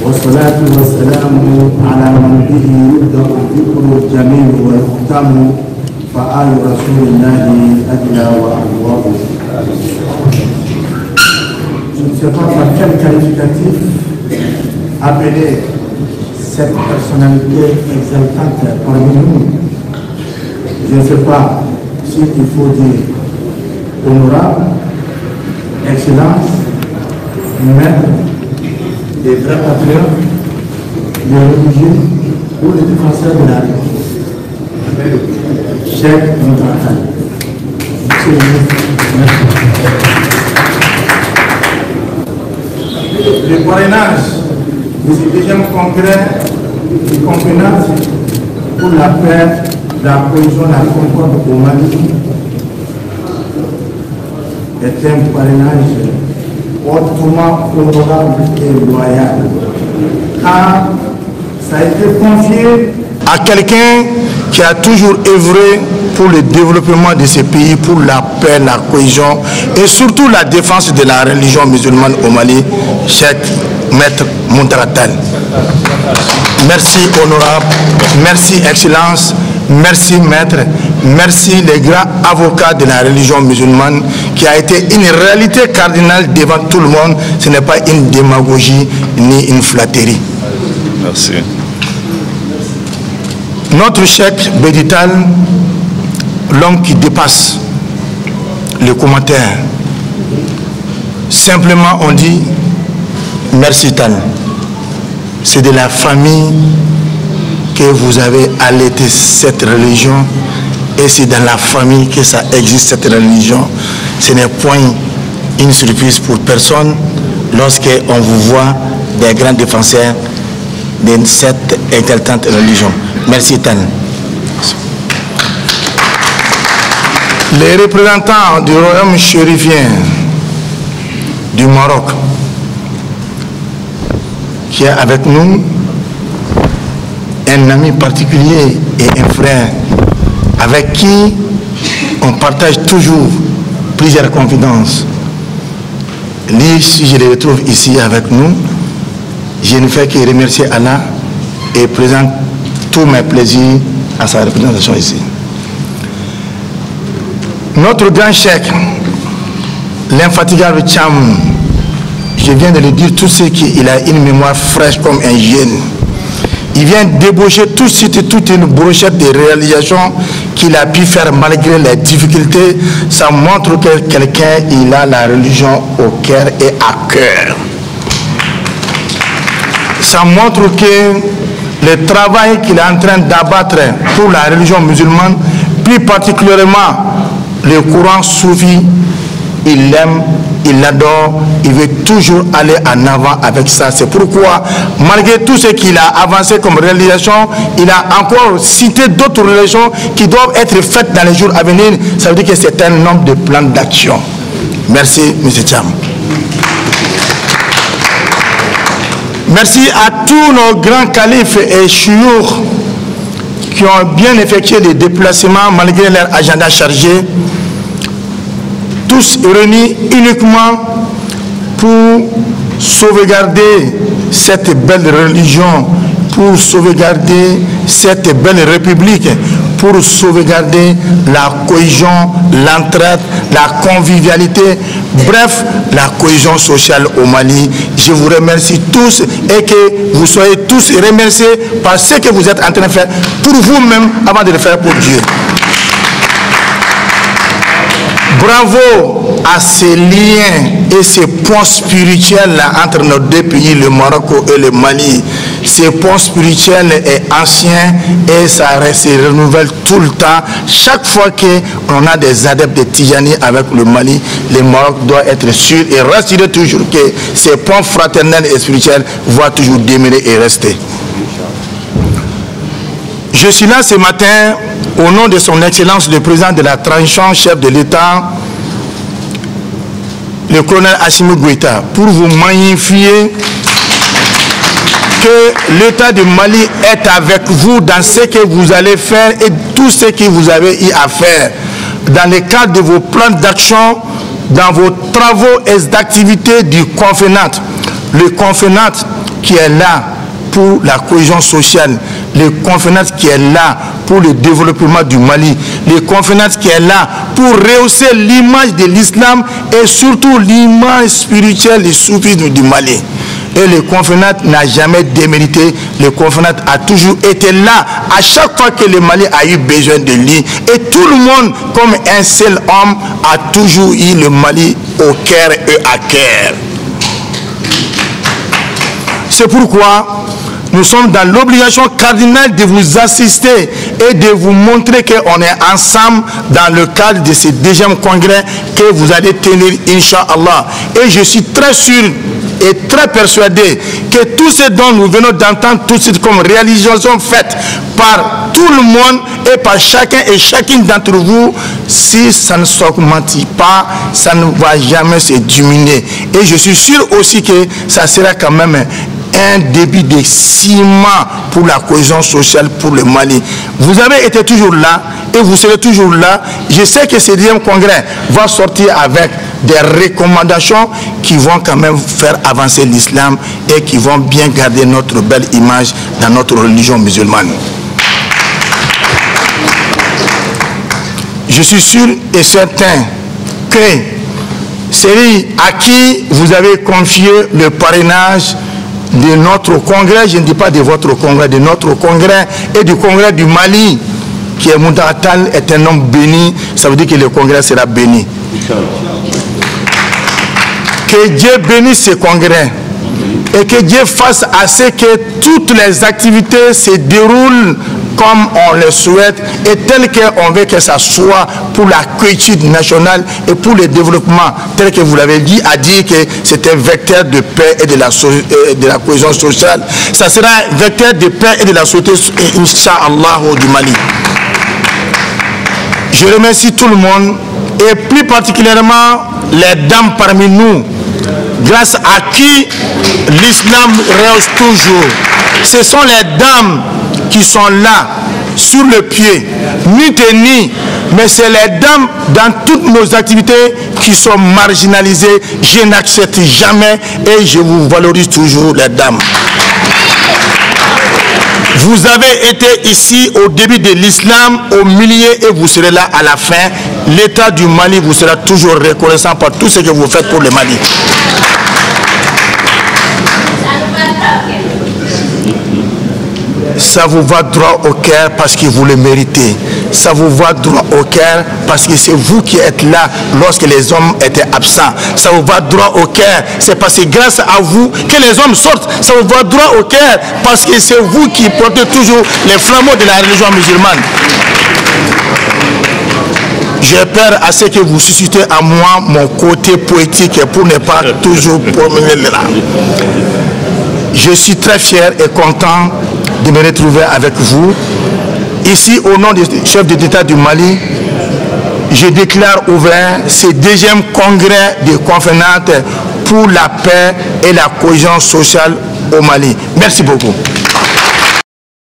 والصلاة والسلام على من به يبدأ الذكر الجميل ويختم فآل رسول الله أجلى وأبواب. Je ne sais pas par quel qualificatif appeler cette personnalité exaltante parmi nous. Je ne sais pas s'il faut dire honorable, excellence, maître, des vrais patriotes, des religieux ou les défenseurs de la religion. Cheikh Mountakha. Monsieur le ministre, merci. Le parrainage de ce deuxième congrès du compagnonnage pour la paix, la cohésion, la concorde au Mali est un parrainage hautement honorable et loyal. Car ça a été confié à quelqu'un qui a toujours œuvré pour le développement de ce pays, pour la paix, la cohésion et surtout la défense de la religion musulmane au Mali, Cheikh Maître Mountakha. Merci honorable, merci excellence, merci maître, merci les grands avocats de la religion musulmane qui a été une réalité cardinale devant tout le monde. Ce n'est pas une démagogie ni une flatterie. Merci. Notre Cheikh Bédital, l'homme qui dépasse les commentaires, simplement on dit merci Tan. C'est de la famille que vous avez allaité cette religion et c'est dans la famille que ça existe cette religion. Ce n'est point une surprise pour personne lorsqu'on vous voit des grands défenseurs de cette exaltante religion. Merci Tan. Les représentants du royaume chérifien du Maroc qui est avec nous, un ami particulier et un frère avec qui on partage toujours plusieurs confidences. Lui, si je le retrouve ici avec nous, je ne fais que remercier Allah et présente tous mes plaisirs à sa représentation ici. Notre grand cheikh, l'infatigable Cham, je viens de le dire, tout ce qu'il a une mémoire fraîche comme un jeune. Il vient débaucher tout de suite toute une brochette de réalisations qu'il a pu faire malgré les difficultés. Ça montre que quelqu'un, il a la religion au cœur et à cœur. Ça montre que le travail qu'il est en train d'abattre pour la religion musulmane, plus particulièrement le courant soufi, il l'aime, il l'adore, il veut toujours aller en avant avec ça. C'est pourquoi, malgré tout ce qu'il a avancé comme réalisation, il a encore cité d'autres réalisations qui doivent être faites dans les jours à venir. Ça veut dire que c'est un nombre de plans d'action. Merci, M. Cham. Merci à tous nos grands califes et chouyours qui ont bien effectué des déplacements malgré leur agenda chargé, tous réunis uniquement pour sauvegarder cette belle religion, pour sauvegarder cette belle république, pour sauvegarder la cohésion, l'entraide, la convivialité, bref, la cohésion sociale au Mali. Je vous remercie tous et que vous soyez tous remerciés par ce que vous êtes en train de faire pour vous-même avant de le faire pour Dieu. Bravo à ces liens et ces ponts spirituels entre nos deux pays, le Maroc et le Mali. Ces ponts spirituels est ancien et ça se renouvelle tout le temps. Chaque fois qu'on a des adeptes de Tijani avec le Mali, le Maroc doit être sûr et rassurer toujours que ces ponts fraternels et spirituels vont toujours demeurer et rester. Je suis là ce matin au nom de son Excellence le président de la transition, chef de l'État, le colonel Assimi Goïta, pour vous magnifier que l'État du Mali est avec vous dans ce que vous allez faire et tout ce que vous avez eu à faire dans le cadre de vos plans d'action dans vos travaux et activités du Confénat. Le Confénat qui est là pour la cohésion sociale, le Confénat qui est là pour le développement du Mali, le Confénat qui est là pour rehausser l'image de l'islam et surtout l'image spirituelle et soufisme du Mali. Et le Confénat n'a jamais démérité, le Confénat a toujours été là à chaque fois que le Mali a eu besoin de lui. Et tout le monde, comme un seul homme, a toujours eu le Mali au cœur et à cœur. C'est pourquoi nous sommes dans l'obligation cardinale de vous assister et de vous montrer qu'on est ensemble dans le cadre de ce deuxième congrès que vous allez tenir, Inch'Allah. Et je suis très sûr et très persuadé que tout ce dont nous venons d'entendre tout de suite comme réalisation faite par tout le monde et par chacun et chacune d'entre vous, si ça ne s'augmente pas, ça ne va jamais se diminuer. Et je suis sûr aussi que ça sera quand même un début de ciment pour la cohésion sociale pour le Mali. Vous avez été toujours là et vous serez toujours là. Je sais que ce deuxième congrès va sortir avec des recommandations qui vont quand même faire avancer l'islam et qui vont bien garder notre belle image dans notre religion musulmane. Je suis sûr et certain que celui à qui vous avez confié le parrainage de notre congrès, je ne dis pas de votre congrès, de notre congrès et du congrès du Mali, qui est Mountakha Tall, est un homme béni, ça veut dire que le congrès sera béni. Que Dieu bénisse ce congrès et que Dieu fasse à ce que toutes les activités se déroulent comme on le souhaite et tel qu'on veut que ça soit pour la quiétude nationale et pour le développement, tel que vous l'avez dit, à dire que c'est un vecteur de paix et de la cohésion sociale. Ça sera un vecteur de paix et de la société, Inch'Allah, du Mali. Je remercie tout le monde et plus particulièrement les dames parmi nous, grâce à qui l'islam rehausse toujours. Ce sont les dames qui sont là, sur le pied, ni tenus, mais c'est les dames dans toutes nos activités qui sont marginalisées. Je n'accepte jamais et je vous valorise toujours, les dames. Vous avez été ici au début de l'islam, au milieu, et vous serez là à la fin. L'État du Mali vous sera toujours reconnaissant pour tout ce que vous faites pour le Mali. Ça vous va droit au cœur parce que vous le méritez. Ça vous va droit au cœur parce que c'est vous qui êtes là lorsque les hommes étaient absents. Ça vous va droit au cœur. C'est parce que grâce à vous que les hommes sortent. Ça vous va droit au cœur parce que c'est vous qui portez toujours les flambeaux de la religion musulmane. J'ai peur à ce que vous suscitez à moi mon côté poétique pour ne pas toujours promener là. Je suis très fier et content de me retrouver avec vous. Ici, au nom du chef de l'État du Mali, je déclare ouvert ce deuxième congrès de Confénat pour la paix et la cohésion sociale au Mali. Merci beaucoup.